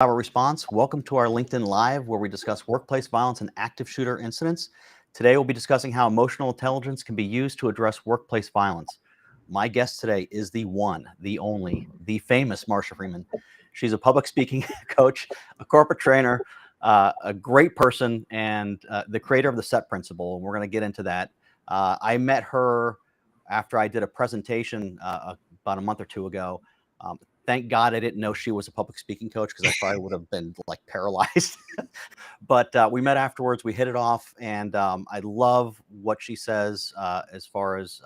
Our response. Welcome to our LinkedIn Live, where we discuss workplace violence and active shooter incidents. Today, we'll be discussing how emotional intelligence can be used to address workplace violence. My guest today is the one, the only, the famous Marsha Freedman. She's a public speaking coach, a corporate trainer, a great person, and the creator of the SET principle. And we're going to get into that. I met her after I did a presentation about a month or two ago. Thank God I didn't know she was a public speaking coach, because I probably would have been like paralyzed. But we met afterwards, we hit it off, and I love what she says as far as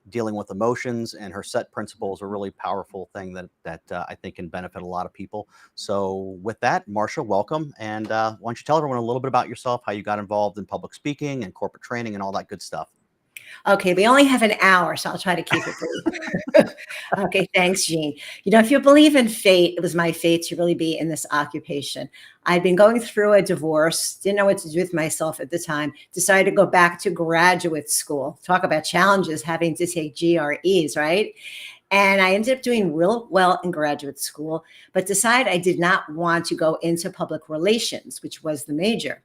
dealing with emotions, and her SET principle is a really powerful thing that I think can benefit a lot of people. So with that, Marsha, welcome. And why don't you tell everyone a little bit about yourself, how you got involved in public speaking and corporate training and all that good stuff. Okay, we only have an hour, so I'll try to keep it brief. Okay, thanks, Jean. You know, if you believe in fate, it was my fate to really be in this occupation. I'd been going through a divorce, didn't know what to do with myself at the time, decided to go back to graduate school. Talk about challenges, having to take GREs, right? And I ended up doing real well in graduate school, but decided I did not want to go into public relations, which was the major.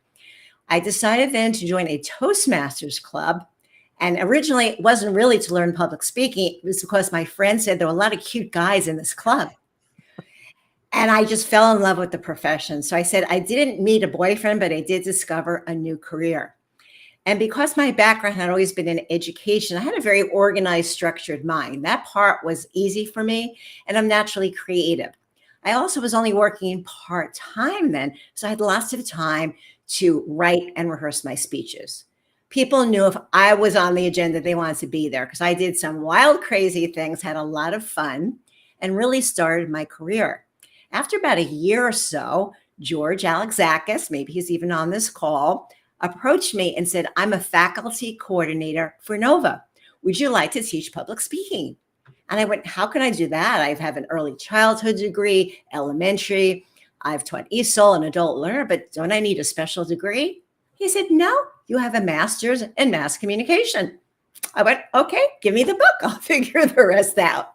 I decided then to join a Toastmasters club. And originally, it wasn't really to learn public speaking. It was because my friend said there were a lot of cute guys in this club. And I just fell in love with the profession. So I said I didn't meet a boyfriend, but I did discover a new career. And because my background had always been in education, I had a very organized, structured mind. That part was easy for me, and I'm naturally creative. I also was only working part-time then, so I had lots of time to write and rehearse my speeches. People knew if I was on the agenda, they wanted to be there, because I did some wild, crazy things, had a lot of fun, and really started my career. After about a year or so, George Alexakis, maybe he's even on this call, approached me and said, I'm a faculty coordinator for NOVA. Would you like to teach public speaking? And I went, how can I do that? I have an early childhood degree, elementary. I've taught ESOL, an adult learner, but don't I need a special degree? He said, no, you have a master's in mass communication. I went, okay, give me the book. I'll figure the rest out.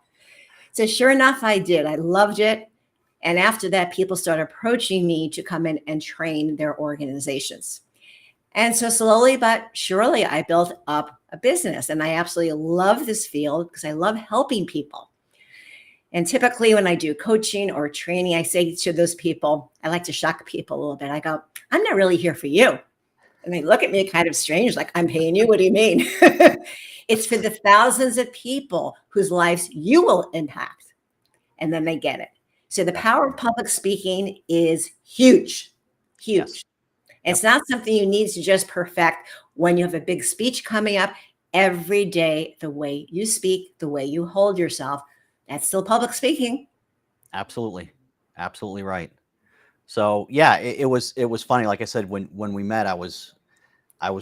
So sure enough, I did. I loved it. And after that, people started approaching me to come in and train their organizations. And so slowly but surely, I built up a business. And I absolutely love this field because I love helping people. And typically when I do coaching or training, I say to those people, I like to shock people a little bit. I go, I'm not really here for you. And they look at me kind of strange, like, I'm paying you. What do you mean? It's for the thousands of people whose lives you will impact. And then they get it. So the power of public speaking is huge, huge. Yes. It's not something you need to just perfect when you have a big speech coming up. Every day, the way you speak, the way you hold yourself, that's still public speaking. Absolutely. Absolutely right. So yeah, it was funny. Like I said, when we met, I was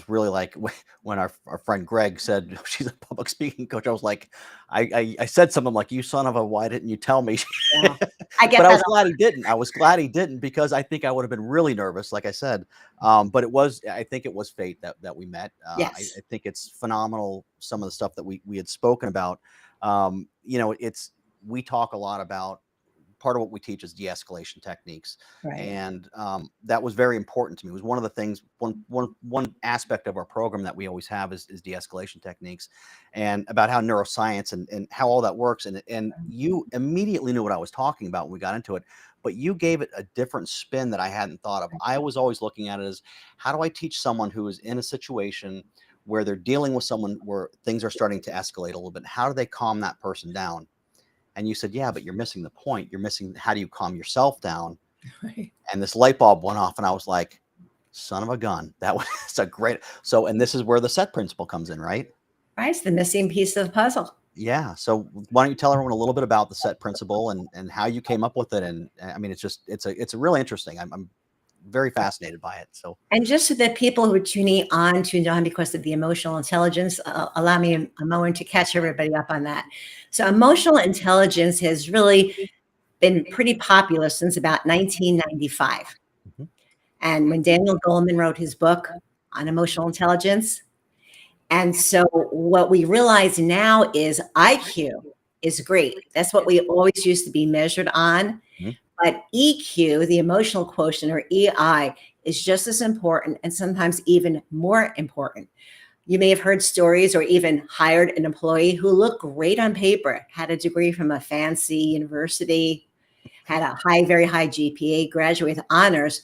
really like, when our friend Greg said she's a public speaking coach, I was like, I said something like, you son of a, why didn't you tell me? Yeah, I get but that. I was glad he didn't. I was glad he didn't, because I think I would have been really nervous, like I said. But I think it was fate that we met. Yes. I think it's phenomenal, some of the stuff that we had spoken about. You know, we talk a lot about, part of what we teach is de-escalation techniques. Right. And that was very important to me. It was one of the things, one aspect of our program that we always have is de-escalation techniques, and about how neuroscience and how all that works. And you immediately knew what I was talking about when we got into it, but you gave it a different spin that I hadn't thought of. I was always looking at it as, how do I teach someone who is in a situation where they're dealing with someone where things are starting to escalate a little bit? How do they calm that person down? And you said, yeah, but you're missing the point. You're missing, how do you calm yourself down? Right. And this light bulb went off, and I was like, son of a gun. That was a great. So, and this is where the SET principle comes in, right? Right. It's the missing piece of the puzzle. Yeah. So why don't you tell everyone a little bit about the SET principle and how you came up with it? And I mean, it's really interesting. I'm very fascinated by it. So, and just so that people who are tuning on tuned on because of the emotional intelligence, allow me a moment to catch everybody up on that. So emotional intelligence has really been pretty popular since about 1995. Mm-hmm. And when Daniel Goleman wrote his book on emotional intelligence. And so what we realize now is IQ is great. That's what we always used to be measured on. Mm-hmm. But EQ, the emotional quotient, or EI, is just as important and sometimes even more important. You may have heard stories or even hired an employee who looked great on paper, had a degree from a fancy university, had a very high GPA, graduated with honors,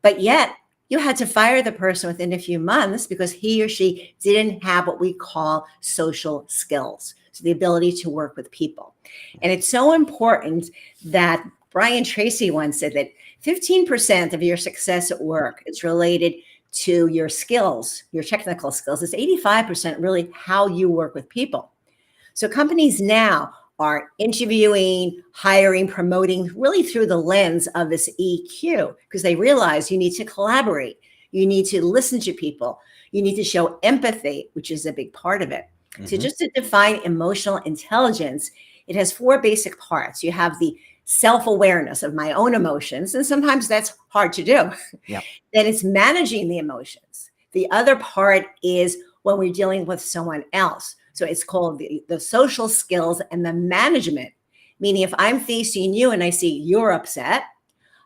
but yet you had to fire the person within a few months because he or she didn't have what we call social skills. So the ability to work with people. And it's so important that Brian Tracy once said that 15% of your success at work is related to your skills, your technical skills. It's 85% really how you work with people. So companies now are interviewing, hiring, promoting really through the lens of this EQ, because they realize you need to collaborate. You need to listen to people. You need to show empathy, which is a big part of it. So just to define emotional intelligence, it has 4 basic parts. You have the self-awareness of my own emotions, and sometimes that's hard to do. Yep. Then it's managing the emotions. The other part is when we're dealing with someone else. So it's called the social skills and the management, meaning if I'm facing you and I see you're upset,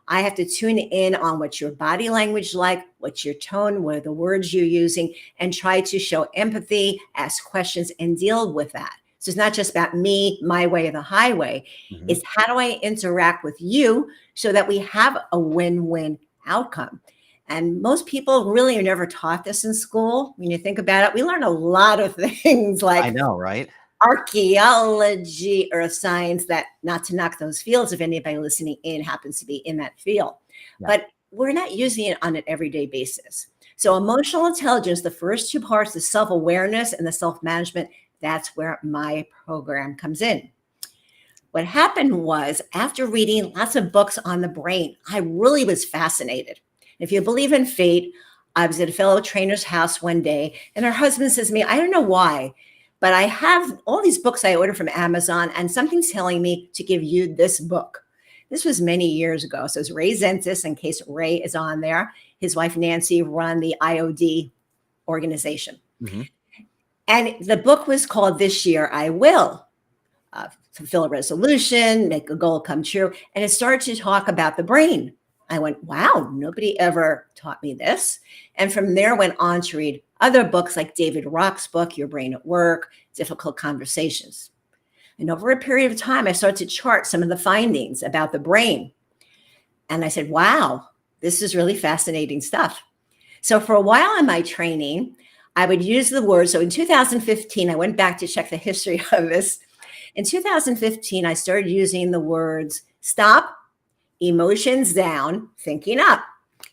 I have to tune in on what your body language like, what's your tone, what are the words you're using, and try to show empathy, ask questions, and deal with that. So it's not just about me, my way or the highway. It's how do I interact with you so that we have a win-win outcome. And most people really are never taught this in school. When you think about it, we learn a lot of things like I know, right? archaeology, earth science, that not to knock those fields if anybody listening in happens to be in that field. Yeah. But we're not using it on an everyday basis. So emotional intelligence, the first 2 parts, the self-awareness and the self-management, that's where my program comes in. What happened was, after reading lots of books on the brain, I really was fascinated. If you believe in fate, I was at a fellow trainer's house one day, and her husband says to me, I don't know why, but I have all these books I ordered from Amazon, and something's telling me to give you this book. This was many years ago. So it's Ray Zentis, in case Ray is on there. His wife, Nancy, run the IOD organization. And the book was called This Year I Will. Fulfill a resolution, make a goal come true. And it started to talk about the brain. I went, wow, nobody ever taught me this. And from there went on to read other books like David Rock's book, Your Brain at Work, Difficult Conversations. And over a period of time, I started to chart some of the findings about the brain. And I said, wow, this is really fascinating stuff. So for a while in my training, I would use the words. So in 2015, I went back to check the history of this. In 2015, I started using the words stop, emotions down, thinking up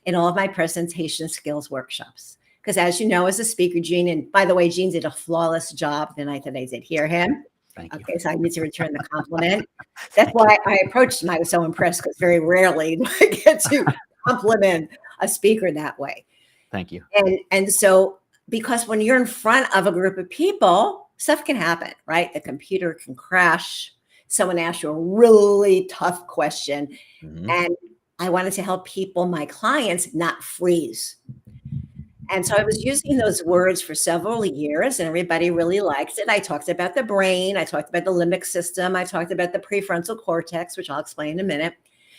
in all of my presentation skills workshops. Because as you know, as a speaker, Gene, and by the way, Gene did a flawless job the night that I did hear him. Thank you. Okay, so I need to return the compliment. That's why I approached him. I was so impressed because very rarely do I get to compliment a speaker that way. Thank you. And so, because when you're in front of a group of people, stuff can happen, right? The computer can crash. Someone asks you a really tough question. And I wanted to help people, my clients, not freeze. And so I was using those words for several years, and everybody really liked it. I talked about the brain. I talked about the limbic system. I talked about the prefrontal cortex, which I'll explain in a minute.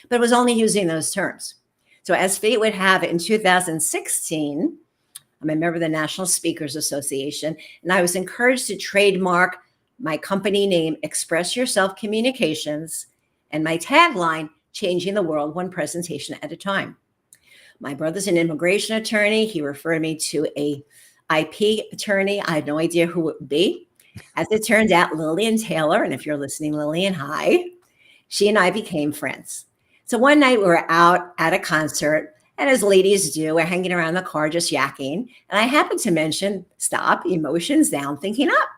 But I was only using those terms. So as fate would have it, in 2016, I'm a member of the National Speakers Association, and I was encouraged to trademark my company name, Express Yourself Communications, and my tagline, Changing the World One Presentation at a Time. My brother's an immigration attorney. He referred me to a IP attorney. I had no idea who it would be. As it turned out, Lillian Taylor, and if you're listening, Lillian, hi, she and I became friends. So one night we were out at a concert, and as ladies do, we're hanging around the car just yakking. And I happened to mention, stop, emotions down, thinking up.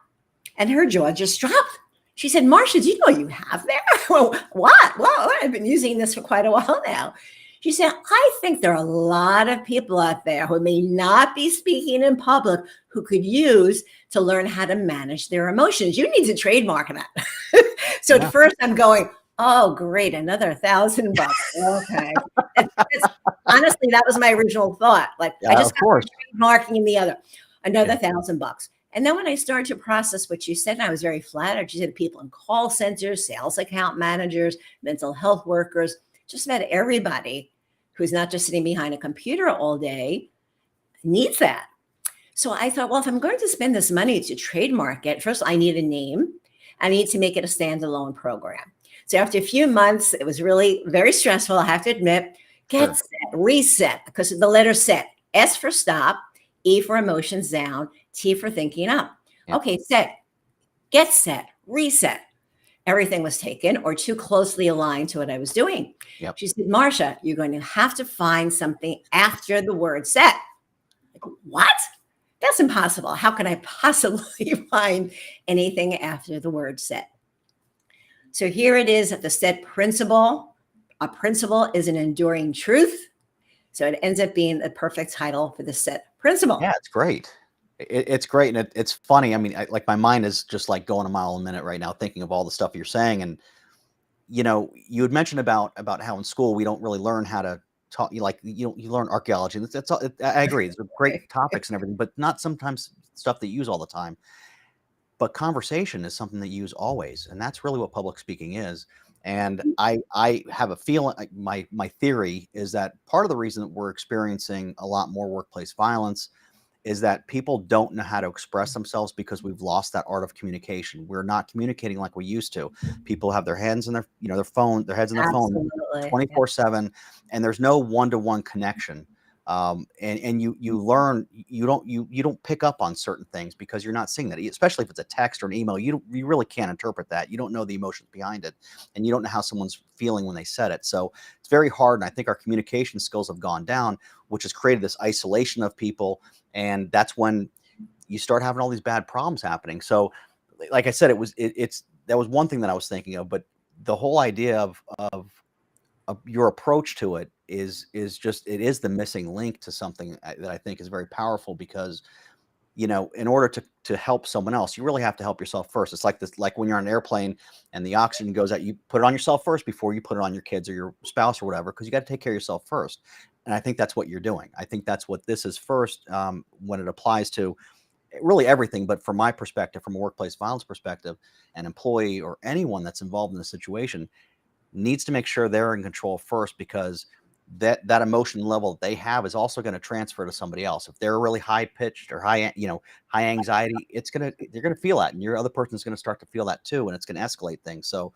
And her jaw just dropped. She said, Marcia, do you know what you have there? Well, what? Well, I've been using this for quite a while now. She said, I think there are a lot of people out there who may not be speaking in public who could use to learn how to manage their emotions. You need to trademark that. So at first I'm going, oh, great, another $1,000. Okay. Honestly, that was my original thought. Like, I just got trademarking the other, another $1,000. And then when I started to process what you said, and I was very flattered, you said people in call centers, sales account managers, mental health workers, just about everybody who's not just sitting behind a computer all day needs that. So I thought, well, if I'm going to spend this money to trademark it, first I need a name. I need to make it a standalone program. So after a few months, it was really very stressful, I have to admit. Get set, reset, because of the letter set. S for stop, E for emotions down, T for thinking up. Yeah. Okay, set, get set, reset. Everything was taken or too closely aligned to what I was doing. Yep. She said, Marcia, you're going to have to find something after the word set. Like, what? That's impossible. How can I possibly find anything after the word set? So here it is at the set principle. A principle is an enduring truth. So it ends up being the perfect title for the set principle. Yeah, it's great. It's great. And it's funny. I mean, like my mind is just like going a mile a minute right now, thinking of all the stuff you're saying. And, you know, you had mentioned about how in school we don't really learn how to talk. You learn archaeology. That's all. I agree. It's great topics and everything, but not sometimes stuff that you use all the time. But conversation is something that you use always. And that's really what public speaking is. And I have a feeling, my theory is that part of the reason that we're experiencing a lot more workplace violence is that people don't know how to express themselves because we've lost that art of communication. We're not communicating like we used to. People have their hands in their phone, their heads in their phone 24/7, and there's no one-to-one connection. And you learn, you don't pick up on certain things because you're not seeing that, especially if it's a text or an email. You really can't interpret that. You don't know the emotions behind it, and you don't know how someone's feeling when they said it. So it's very hard. And I think our communication skills have gone down, which has created this isolation of people. And that's when you start having all these bad problems happening. So like I said, that was one thing that I was thinking of, but the whole idea of your approach to it is just, it is the missing link to something that I think is very powerful, because, you know, in order to help someone else, you really have to help yourself first. It's like this, like when you're on an airplane and the oxygen goes out, you put it on yourself first before you put it on your kids or your spouse or whatever, because you got to take care of yourself first. And I think that's what you're doing. I think that's what this is first, when it applies to really everything. But from my perspective, from a workplace violence perspective, an employee or anyone that's involved in the situation needs to make sure they're in control first, because that emotion level they have is also going to transfer to somebody else. If they're really high pitched or high anxiety, they're going to feel that, and your other person's going to start to feel that too, and it's going to escalate things. So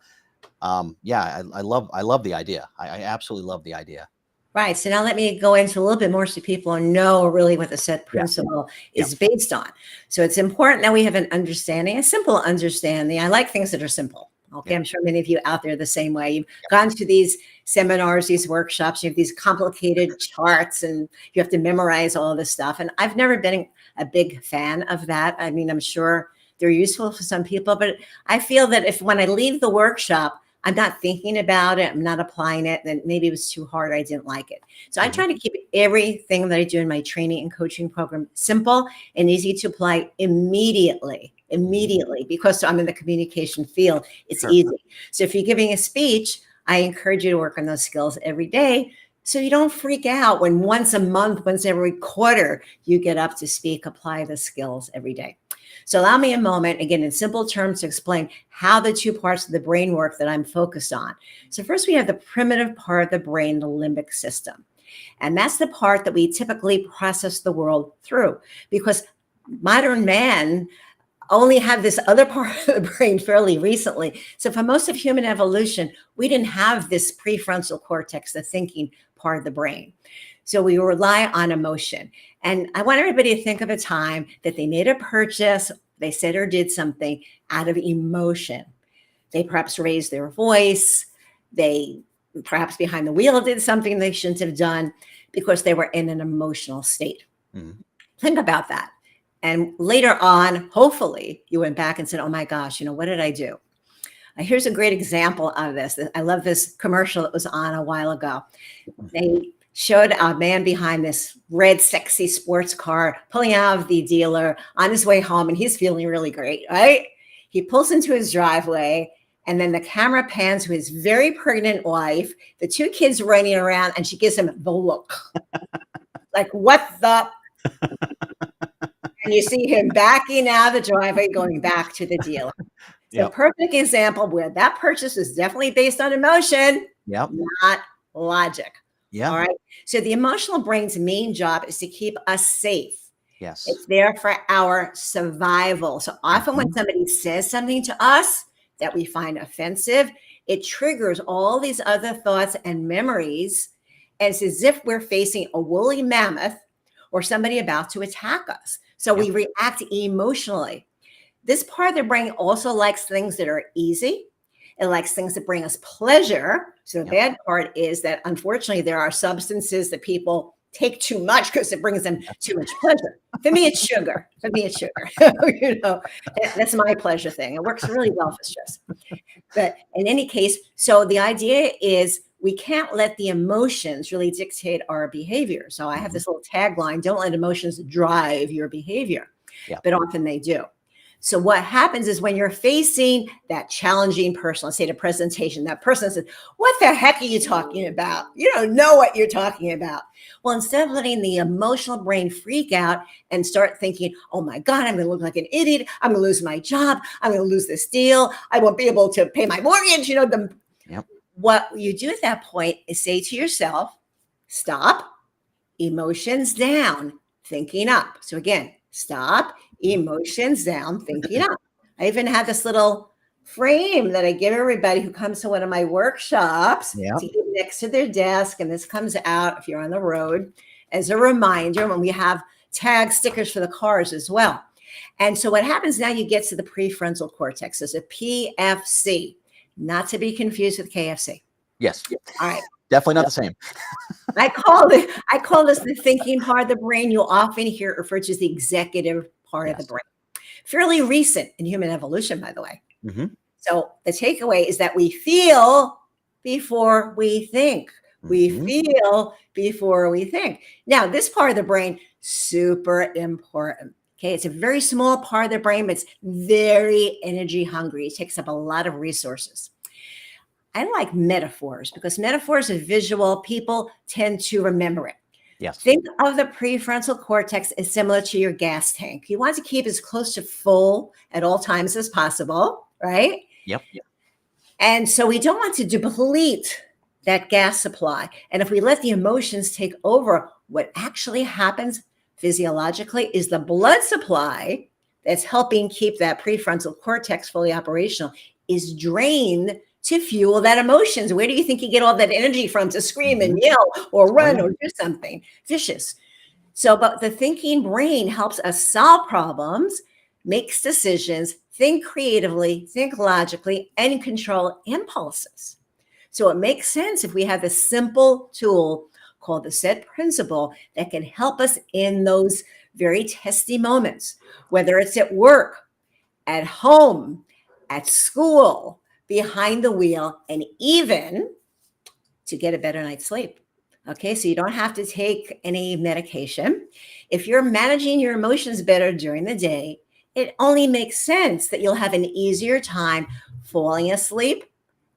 yeah, I love the idea. I absolutely love the idea. Right. So now let me go into a little bit more so people know really what the set principle is based on. So it's important that we have an understanding, a simple understanding. I like things that are simple. Okay. I'm sure many of you out there are the same way. You've gone to these seminars, these workshops, you have these complicated charts, and you have to memorize all this stuff. And I've never been a big fan of that. I mean, I'm sure they're useful for some people, but I feel that when I leave the workshop, I'm not thinking about it, I'm not applying it, then maybe it was too hard, I didn't like it. So I try to keep everything that I do in my training and coaching program simple and easy to apply immediately, because I'm in the communication field, it's easy. So if you're giving a speech, I encourage you to work on those skills every day, so you don't freak out when once a month, once every quarter, you get up to speak. Apply the skills every day. So allow me a moment, again, in simple terms, to explain how the two parts of the brain work that I'm focused on. So first, we have the primitive part of the brain, the limbic system. And that's the part that we typically process the world through, because modern man only have this other part of the brain fairly recently. So for most of human evolution, we didn't have this prefrontal cortex, the thinking part of the brain. So we rely on emotion. And I want everybody to think of a time that they made a purchase, they said or did something out of emotion. They perhaps raised their voice. They perhaps behind the wheel did something they shouldn't have done because they were in an emotional state. Think about that. And later on, hopefully, you went back and said, oh my gosh, what did I do? Here's a great example of this. I love this commercial that was on a while ago. They showed a man behind this red, sexy sports car pulling out of the dealer on his way home, and he's feeling really great, right? He pulls into his driveway, and then the camera pans to his very pregnant wife, the two kids running around, and she gives him the look. Like, what the? And you see him backing out of the driveway, going back to the dealer. It's a perfect example where that purchase is definitely based on emotion, not logic. Yeah. All right. So the emotional brain's main job is to keep us safe. Yes. It's there for our survival. So often when somebody says something to us that we find offensive, it triggers all these other thoughts and memories. And it's as if we're facing a woolly mammoth or somebody about to attack us. So we react emotionally. This part of the brain also likes things that are easy. It likes things that bring us pleasure. So the bad part is that unfortunately there are substances that people take too much because it brings them too much pleasure. For me, it's sugar. That's my pleasure thing. It works really well for stress. But in any case, so the idea is we can't let the emotions really dictate our behavior. So I have this little tagline: don't let emotions drive your behavior. But often they do. So what happens is when you're facing that challenging person, let's say the presentation, that person says, what the heck are you talking about? You don't know what you're talking about. Well, instead of letting the emotional brain freak out and start thinking, oh my God, I'm going to look like an idiot. I'm going to lose my job. I'm going to lose this deal. I won't be able to pay my mortgage. What you do at that point is say to yourself, stop, emotions down, thinking up. So again, stop, emotions down, thinking up. I even have this little frame that I give everybody who comes to one of my workshops to keep next to their desk. And this comes out if you're on the road as a reminder when we have tag stickers for the cars as well. And so what happens now, you get to the prefrontal cortex. There's a PFC, not to be confused with KFC. Yes. All right. Definitely not the same. I call this the thinking part of the brain. You'll often hear it referred to as the executive part of the brain. Fairly recent in human evolution, by the way. So the takeaway is that we feel before we think. We feel before we think. Now, this part of the brain, super important. Okay, it's a very small part of the brain, but it's very energy hungry. It takes up a lot of resources. I like metaphors because metaphors are visual. People tend to remember it. Yes. Think of the prefrontal cortex as similar to your gas tank. You want to keep as close to full at all times as possible, right? Yep. And so we don't want to deplete that gas supply. And if we let the emotions take over, what actually happens physiologically is the blood supply that's helping keep that prefrontal cortex fully operational is drained to fuel that emotions. Where do you think you get all that energy from to scream and yell or run or do something vicious? So, but the thinking brain helps us solve problems, makes decisions, think creatively, think logically, and control impulses. So it makes sense if we have a simple tool called the SET principle that can help us in those very testy moments, whether it's at work, at home, at school, behind the wheel, and even to get a better night's sleep. Okay, so you don't have to take any medication. If you're managing your emotions better during the day, it only makes sense that you'll have an easier time falling asleep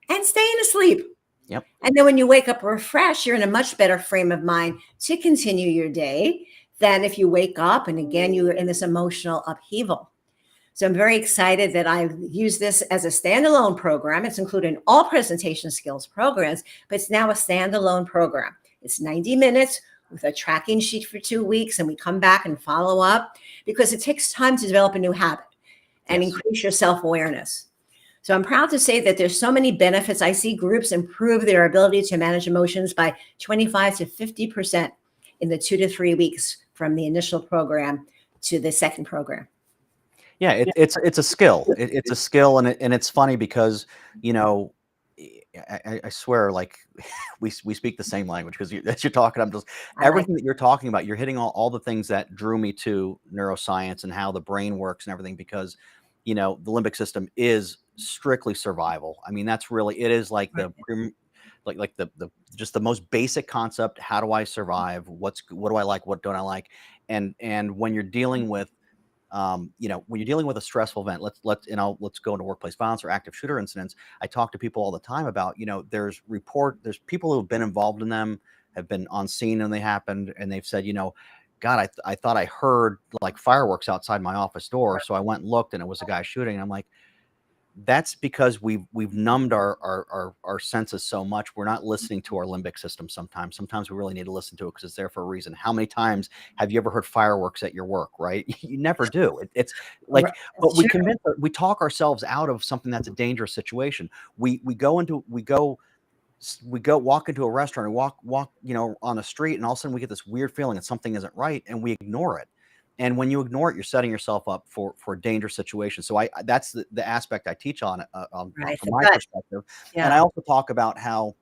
and staying asleep. Yep. And then when you wake up refreshed, you're in a much better frame of mind to continue your day than if you wake up and again, you're in this emotional upheaval. So I'm very excited that I use this as a standalone program. It's included in all presentation skills programs, but it's now a standalone program. It's 90 minutes with a tracking sheet for 2 weeks, and we come back and follow up because it takes time to develop a new habit and increase your self-awareness. So I'm proud to say that there's so many benefits. I see groups improve their ability to manage emotions by 25 to 50% in the 2 to 3 weeks from the initial program to the second program. Yeah, it's a skill. It's a skill, and it's funny because I swear, like we speak the same language because as you're talking, I'm just everything that you're talking about. You're hitting all the things that drew me to neuroscience and how the brain works and everything. Because the limbic system is strictly survival. I mean, that's really it is like the just the most basic concept. How do I survive? What do I like? What don't I like? And when you're dealing with when you're dealing with a stressful event, let's go into workplace violence or active shooter incidents. I talk to people all the time about, there's people who have been involved in them, have been on scene when they happened, and they've said, God, I thought I heard like fireworks outside my office door. So I went and looked and it was a guy shooting. And I'm like, that's because we've numbed our senses so much. We're not listening to our limbic system sometimes. Sometimes we really need to listen to it because it's there for a reason. How many times have you ever heard fireworks at your work, right? You never do. It's like, but That's true. we talk ourselves out of something that's a dangerous situation. We walk into a restaurant or walk on a street, and all of a sudden we get this weird feeling that something isn't right, and we ignore it. And when you ignore it, you're setting yourself up for a dangerous situation. So that's the aspect I teach on, Right. from The my gut. perspective. And I Yeah. also talk about how,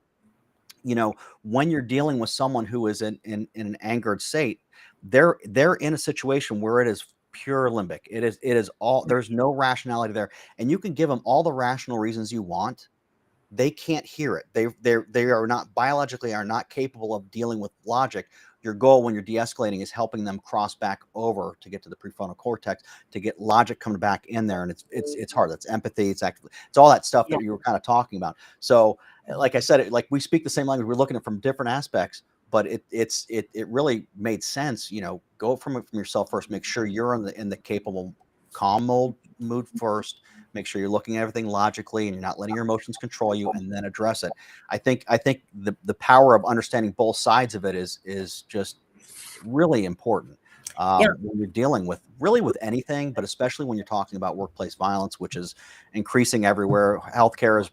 when you're dealing with someone who is in an angered state, they're in a situation where it is pure limbic. It is all, there's no rationality there, and you can give them all the rational reasons you want. They can't hear it. They are not biologically are not capable of dealing with logic. Your goal when you're de-escalating is helping them cross back over to get to the prefrontal cortex, to get logic coming back in there. And it's hard. That's empathy. It's all that stuff Yeah. that you were kind of talking about. So like I said, like we speak the same language. We're looking at it from different aspects, but it really made sense. Go from yourself first. Make sure you're in the capable, calm mood first. Make sure you're looking at everything logically and you're not letting your emotions control you, and then address it. I think the power of understanding both sides of it is just really important, Yeah. when you're dealing with anything, but especially when you're talking about workplace violence, which is increasing everywhere. Healthcare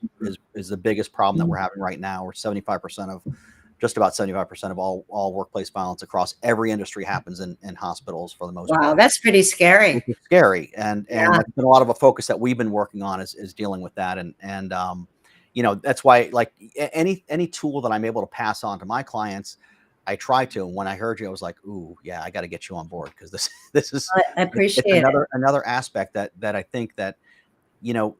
is the biggest problem that we're having right now. Where just about 75% of all workplace violence across every industry happens in hospitals for the most Wow. part. That's pretty scary. Which is scary, and Yeah. that's been a lot of a focus that we've been working on is dealing with that, and that's why, like, any tool that I'm able to pass on to my clients, I try to. And when I heard you, I was like, ooh, yeah, I got to get you on board, because this is I it's appreciate it. another aspect that I think that you know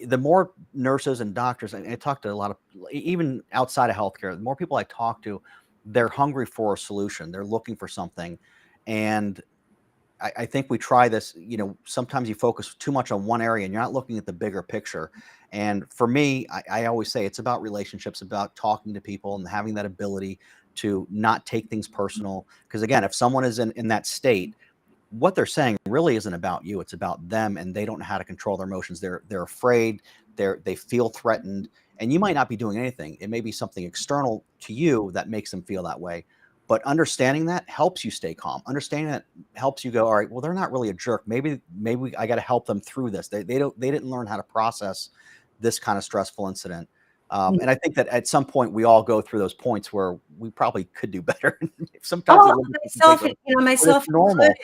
the more nurses and doctors, and I talk to a lot of, even outside of healthcare, the more people I talk to, they're hungry for a solution. They're looking for something, and I think we try this. Sometimes you focus too much on one area and you're not looking at the bigger picture. And for me, I always say it's about relationships, about talking to people and having that ability to not take things personal. Because again, if someone is in that state, what they're saying really isn't about you. It's about them, and they don't know how to control their emotions. They're afraid. They feel threatened, and you might not be doing anything. It may be something external to you that makes them feel that way. But understanding that helps you stay calm. Understanding that helps you go, all right, well, they're not really a jerk. Maybe I got to help them through this. They didn't learn how to process this kind of stressful incident. And I think that at some point we all go through those points where we probably could do better. Sometimes Oh, myself, but myself it's normal. included.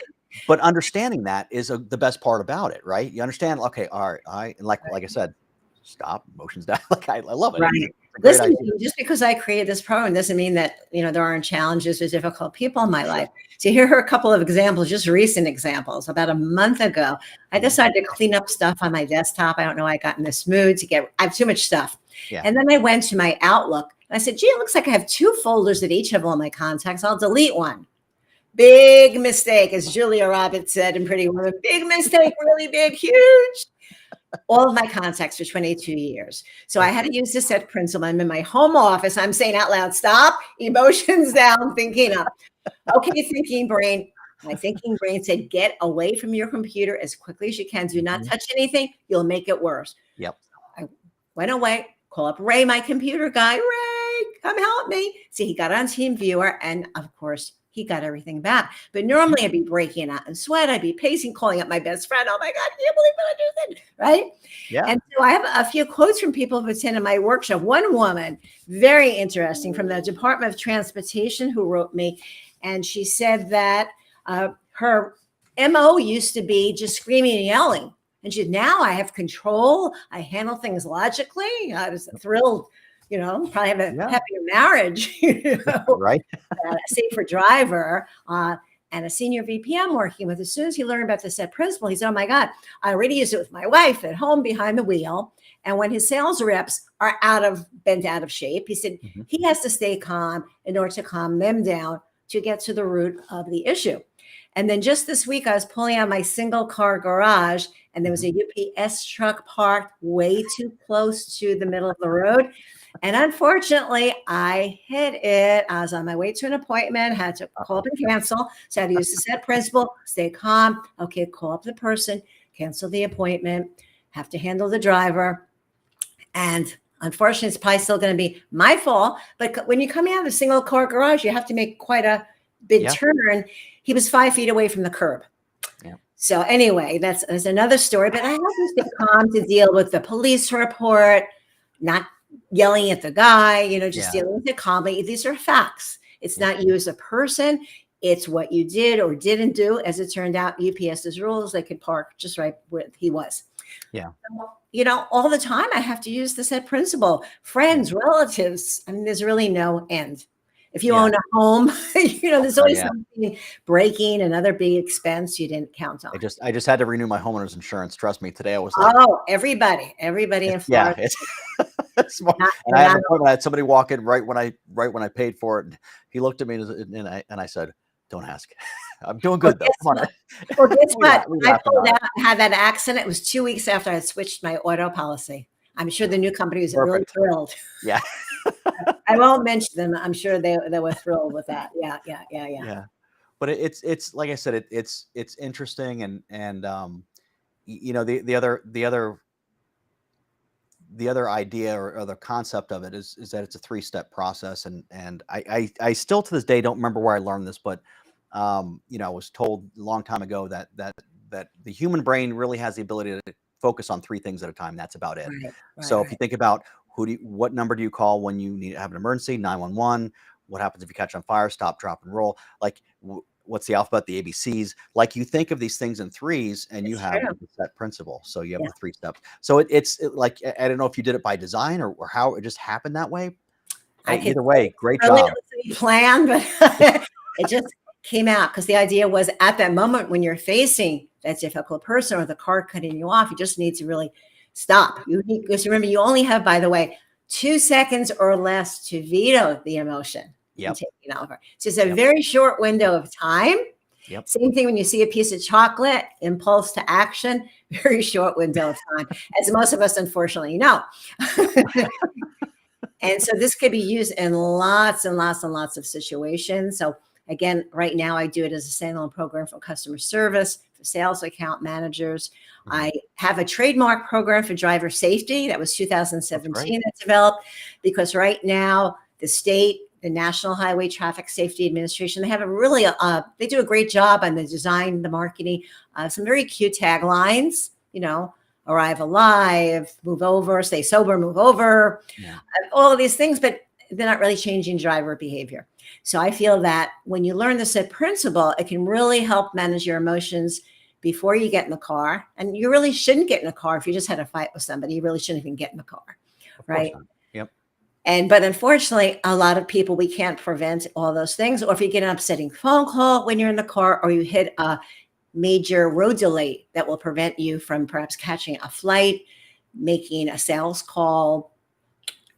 But understanding that is the best part about it, right? You understand, okay, all right, and like I said, stop, emotions down. Like I love it. Right. It's a great Listen, idea. just because I created this program doesn't mean that, there aren't challenges or difficult people in my life. So here are a couple of examples, just recent examples. About a month ago, I decided to clean up stuff on my desktop. I don't know, I got in this mood I have too much stuff. Yeah. And then I went to my Outlook and I said, gee, it looks like I have 2 folders at each of all my contacts. I'll delete one. Big mistake, as Julia Roberts said in Pretty Woman. Big mistake, really big, huge. All of my contacts for 22 years. So I had to use the set principle. I'm in my home office. I'm saying out loud, stop, emotions down, thinking up. Okay, thinking brain. My thinking brain said, get away from your computer as quickly as you can. Do not touch anything. You'll make it worse. Yep. I went away, call up Ray, my computer guy. Ray, come help me. See, he got on TeamViewer, and of course, he got everything back. But normally I'd be breaking out in sweat. I'd be pacing, calling up my best friend. Oh my God, I can't believe what I just did. Right? Yeah. And so I have a few quotes from people who attended my workshop. One woman, very interesting, from the Department of Transportation, who wrote me. And she said that her MO used to be just screaming and yelling. And she said, now I have control. I handle things logically. I was thrilled. Probably have a happier marriage, Right. a safer driver, and a senior VP I'm working with. As soon as he learned about the set principle, he said, oh my God, I already use it with my wife at home behind the wheel. And when his sales reps are bent out of shape, he said he has to stay calm in order to calm them down to get to the root of the issue. And then just this week, I was pulling out my single car garage, and there was a UPS truck parked way too close to the middle of the road. And unfortunately, I hit it. I was on my way to an appointment, had to call up and cancel. So I had to use the set principle, stay calm. Okay, call up the person, cancel the appointment. have to handle the driver. And unfortunately, it's probably still going to be my fault. But when you're coming out of a single car garage, you have to make quite a big turn. He was 5 feet away from the curb. Yeah. So anyway, that's another story. But I have to stay calm to deal with the police report, not yelling at the guy, just dealing with it calmly. These are facts. It's not you as a person. It's what you did or didn't do. As it turned out, UPS's rules, they could park just right where he was. Yeah. All the time I have to use the set principle. Friends, relatives. I mean, there's really no end. If you own a home, there's always something breaking, another big expense you didn't count on. I just had to renew my homeowner's insurance. Trust me, today I was like, everybody in Florida. Yeah, it's smart. And I had an appointment. I had somebody walk in right when I paid for it. And he looked at me and I said, "Don't ask." I'm doing good though. Come on. Well, guess what? I pulled out and had that accident. It was 2 weeks after I had switched my auto policy. I'm sure the new company was really thrilled. Yeah. I won't mention them. I'm sure they were thrilled with that. Yeah. But it's like I said, it's interesting and the other idea or the concept of it is that it's a 3-step process. And I still to this day don't remember where I learned this, but I was told a long time ago that the human brain really has the ability to focus on 3 things at a time. That's about it. Right, so if you think about what number do you call when you need to have an emergency? 911. What happens if you catch on fire? Stop, drop, and roll. Like what's the alphabet? The ABCs. Like you think of these things in 3s, and you have the set principle. So you have the 3 steps. So it's like I don't know if you did it by design or how it just happened that way. Either way, great job. Plan, but it just came out because the idea was at that moment when you're facing that difficult person or the car cutting you off, you just need to really stop. Because remember, you only have, by the way, 2 seconds or less to veto the emotion. Taking over. So it's a very short window of time. Same thing when you see a piece of chocolate, impulse to action, very short window of time, as most of us unfortunately know. And so this could be used in lots and lots and lots of situations. So again, right now I do it as a standalone program for customer service, for sales account managers. I have a trademark program for driver safety. That was 2017 that developed because right now the state, the National Highway Traffic Safety Administration, they have they do a great job on the design, the marketing, some very cute taglines, arrive alive, move over, stay sober, move over, all of these things, but they're not really changing driver behavior. So I feel that when you learn the set principle, it can really help manage your emotions before you get in the car. And you really shouldn't get in a car if you just had a fight with somebody. You really shouldn't even get in the car, right? Yep. But unfortunately, a lot of people, we can't prevent all those things. Or if you get an upsetting phone call when you're in the car, or you hit a major road delay that will prevent you from perhaps catching a flight, making a sales call,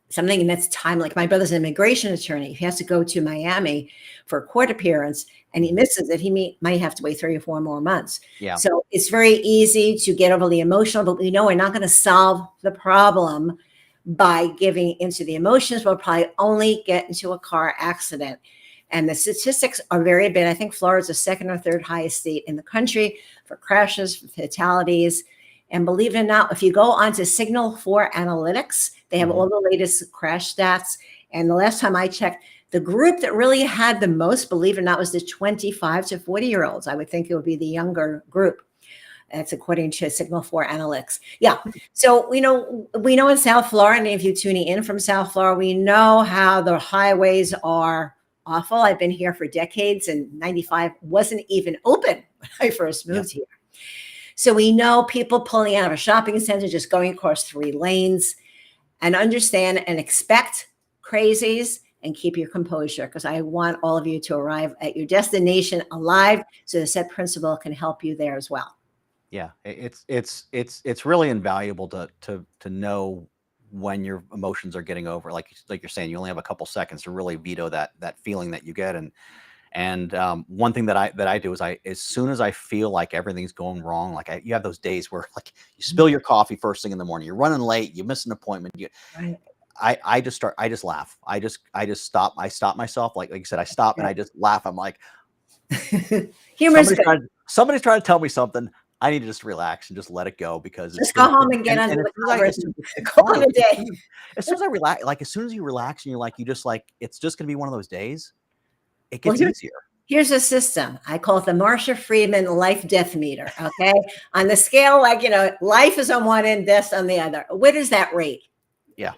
something that's time. Like my brother's an immigration attorney. He has to go to Miami for a court appearance and he misses it. He might have to wait 3 or 4 more months. So it's very easy to get overly emotional, but we know we're not going to solve the problem by giving into the emotions. We'll probably only get into a car accident. And the statistics are very bad. I think Florida is the 2nd or 3rd highest state in the country for crashes, for fatalities. And believe it or not, if you go onto Signal 4 Analytics, they have all the latest crash stats. And the last time I checked, the group that really had the most, believe it or not, was the 25 to 40-year-olds. I would think it would be the younger group. That's according to Signal 4 Analytics. So we know in South Florida, and if you're tuning in from South Florida, we know how the highways are awful. I've been here for decades, and 95 wasn't even open when I first moved here. So we know people pulling out of a shopping center, just going across 3 lanes, and understand and expect crazies and keep your composure, because I want all of you to arrive at your destination alive, so the set principle can help you there as well. Yeah, it's really invaluable to know when your emotions are getting over. Like you're saying, you only have a couple seconds to really veto that feeling that you get. And one thing that I do is as soon as I feel like everything's going wrong, like you have those days where like you spill your coffee first thing in the morning, you're running late, you miss an appointment. I just laugh. I just stop. I stop myself. Like you said, I stop and I just laugh. I'm like, somebody's trying to tell me something. I need to just relax and just let it go because it's Just go been, home and get and under as the soon as covers and it's call funny, it a day. as soon as I relax, like as soon as you relax and you just like, it's just going to be one of those days, it Well, gets easier. here's a system. I call it the Marsha Freedman life death meter. Okay. On the scale, like, life is on one end, death on the other. What is that rate? Yeah.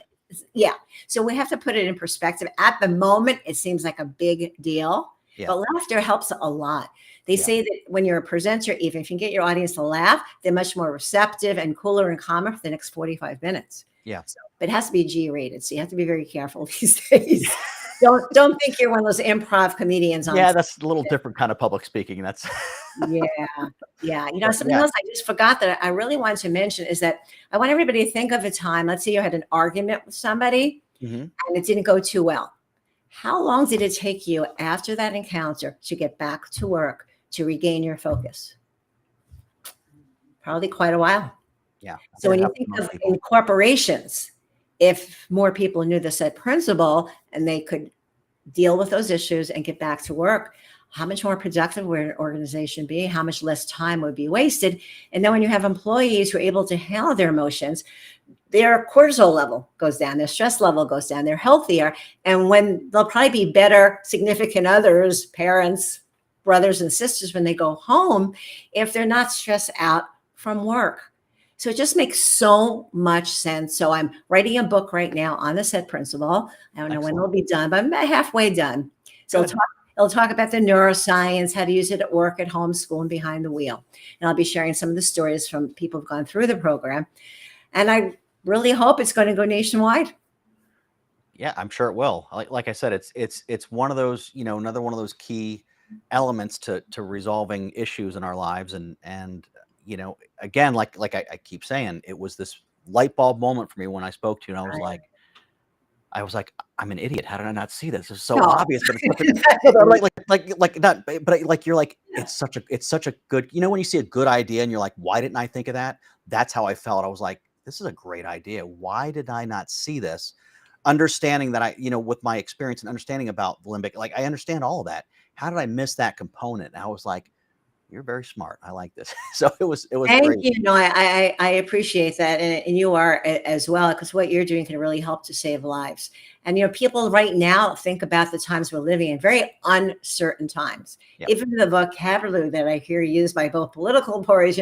Yeah. So we have to put it in perspective. At the moment, it seems like a big deal, Yeah. but laughter helps a lot. They Yeah. say that when you're a presenter, even if you can get your audience to laugh, they're much more receptive and cooler and calmer for the next 45 minutes. Yeah. So, but it has to be G rated. So you have to be very careful these days. Don't think you're one of those improv comedians on Yeah, stage. that's a little different kind of public speaking. That's Yeah. Yeah. but Something yeah. else I just forgot that I really wanted to mention is that I want everybody to think of a time. Let's say you had an argument with somebody Mhm. and it didn't go too well. How long did it take you after that encounter to get back to work to regain your focus? Probably quite a while. Yeah. So when It you happens to think most of people. in corporations, if more people knew the set principle and they could deal with those issues and get back to work, how much more productive would an organization be? How much less time would be wasted? And then when you have employees who are able to handle their emotions, their cortisol level goes down, their stress level goes down, they're healthier. And when they'll probably be better significant others, parents, brothers and sisters when they go home, if they're not stressed out from work. So it just makes so much sense. So I'm writing a book right now on the set principle. I don't know when it'll be done, but I'm about halfway done. So it'll talk about the neuroscience, how to use it at work, at home, school, and behind the wheel. And I'll be sharing some of the stories from people who've gone through the program. And I really hope it's going to go nationwide. Yeah, I'm sure it will. Like I said, it's one of those, another one of those key elements to resolving issues in our lives. And again, like I keep saying, it was this light bulb moment for me when I spoke to you, and I was like, I'm an idiot. How did I not see this? It's so No. obvious, but it's such a no, but like not, but like you're like, it's such a good, when you see a good idea and you're like, why didn't I think of that? That's how I felt. I was like, this is a great idea. Why did I not see this? Understanding that with my experience and understanding about limbic, like I understand all of that. How did I miss that component? And I was like, you're very smart. I like this. So it was Thank great. you. No, I appreciate that. And you are as well, because what you're doing can really help to save lives. And, people right now think about the times we're living in, very uncertain times. Yep. Even the vocabulary that I hear used by both political parties,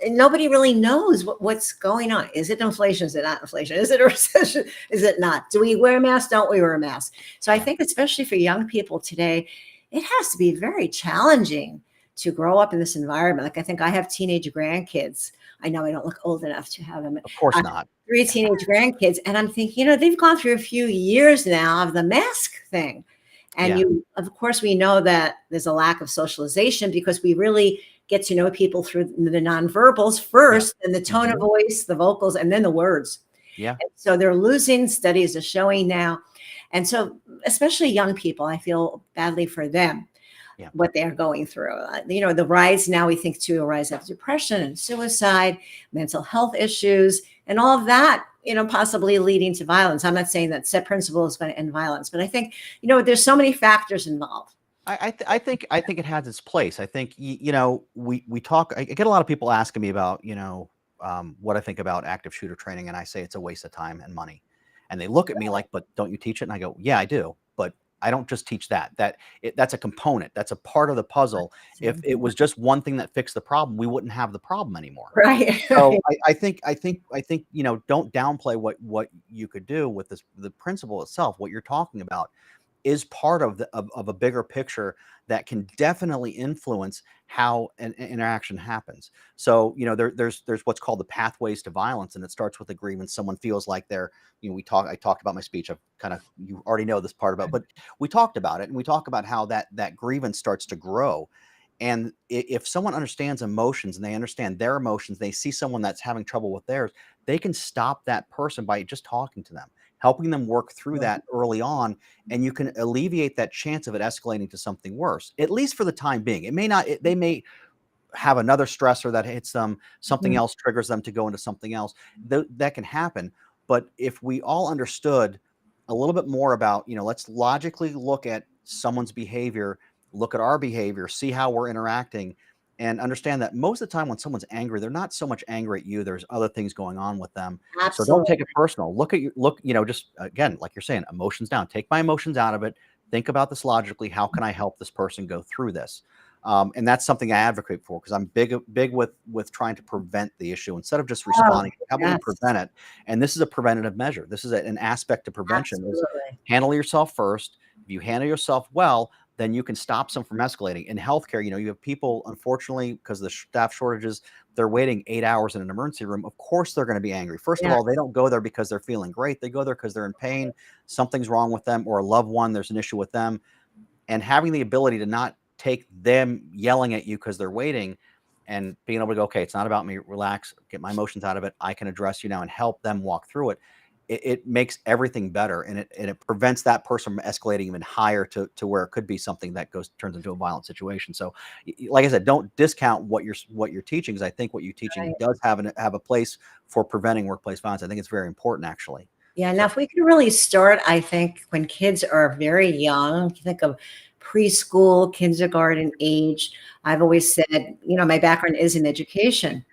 nobody really knows what's going on. Is it inflation? Is it not inflation? Is it a recession? Is it not? Do we wear a mask? Don't we wear a mask? So I think especially for young people today, it has to be very challenging to grow up in this environment. Like I think I have teenage grandkids. I know I don't look old enough to have them. Of course not. 3 teenage grandkids. And I'm thinking, they've gone through a few years now of the mask thing. And of course, we know that there's a lack of socialization because we really get to know people through the nonverbals first, and the tone of voice, the vocals, and then the words. Yeah. And so they're losing, studies are showing now. And so especially young people, I feel badly for them. What they're going through. The rise now, we think too, a rise of depression and suicide, mental health issues, and all of that, possibly leading to violence. I'm not saying that set principle is going to end violence, but I think, there's so many factors involved. I think it has its place. I think, we talk, I get a lot of people asking me about, what I think about active shooter training. And I say it's a waste of time and money. And they look at me like, but don't you teach it? And I go, yeah, I do. But I don't just teach that. That's a component. That's a part of the puzzle. If it was just one thing that fixed the problem, we wouldn't have the problem anymore. Right. So I think don't downplay what you could do with the principle itself. What you're talking about is part of a bigger picture that can definitely influence how an interaction happens. So, there's what's called the pathways to violence, and it starts with a grievance. Someone feels like they're, I talked about my speech. You already know this part about, but we talked about it, and we talk about how that grievance starts to grow. And if someone understands emotions and they understand their emotions, they see someone that's having trouble with theirs, they can stop that person by just talking to them, helping them work through that early on, and you can alleviate that chance of it escalating to something worse, at least for the time being. It may not, they may have another stressor that hits them, something else triggers them to go into something else. That can happen. But if we all understood a little bit more about, let's logically look at someone's behavior, look at our behavior, see how we're interacting, and understand that most of the time when someone's angry, they're not so much angry at you. There's other things going on with them. So don't take Absolutely. it personal. Look, just again, like you're saying, emotions down. Take my emotions out of it. Think about this logically. How can I help this person go through this? And that's something I advocate for, because I'm big with trying to prevent the issue instead of just Oh, responding. How about we yes, prevent it? And this is a preventative measure. This is an aspect of prevention, is absolutely. handle yourself first. If you handle yourself well, then you can stop some from escalating. In healthcare, you have people, unfortunately, because of the staff shortages, they're waiting 8 hours in an emergency room. Of course, they're going to be angry. First of Yeah, all, they don't go there because they're feeling great. They go there because they're in pain. Something's wrong with them, or a loved one, there's an issue with them. And having the ability to not take them yelling at you because they're waiting, and being able to go, okay, it's not about me, relax, get my emotions out of it. I can address you now and help them walk through it. It makes everything better, and it prevents that person from escalating even higher to where it could be something that turns into a violent situation. So, like I said, don't discount what you're teaching, because I think what you're teaching right. does have a place for preventing workplace violence. I think it's very important, actually. Yeah, now So, if we can really start, I think, when kids are very young, think of preschool, kindergarten age. I've always said, my background is in education.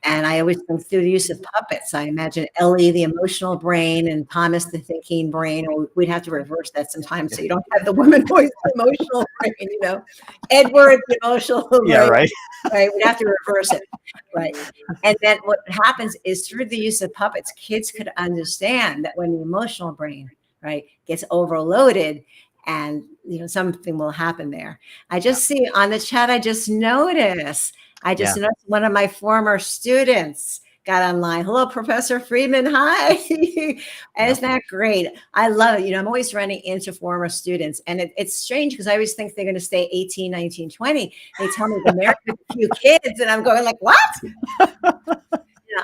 And I always think through the use of puppets. I imagine Ellie, the emotional brain, and Thomas, the thinking brain. Or we'd have to reverse that sometimes, so you don't have the woman voice, the emotional brain. Edward, the emotional yeah, brain. right. Right, we'd have to reverse it. Right. And then what happens is, through the use of puppets, kids could understand that when the emotional brain, right, gets overloaded, and something will happen there. I Yeah, just see on the chat, I just yeah, noticed one of my former students got online. Hello, Professor Freeman. Hi. yeah. Isn't that great? I love it. I'm always running into former students, and it's strange because I always think they're going to stay 18, 19, 20. They tell me they're married with a few kids, and I'm going like, what?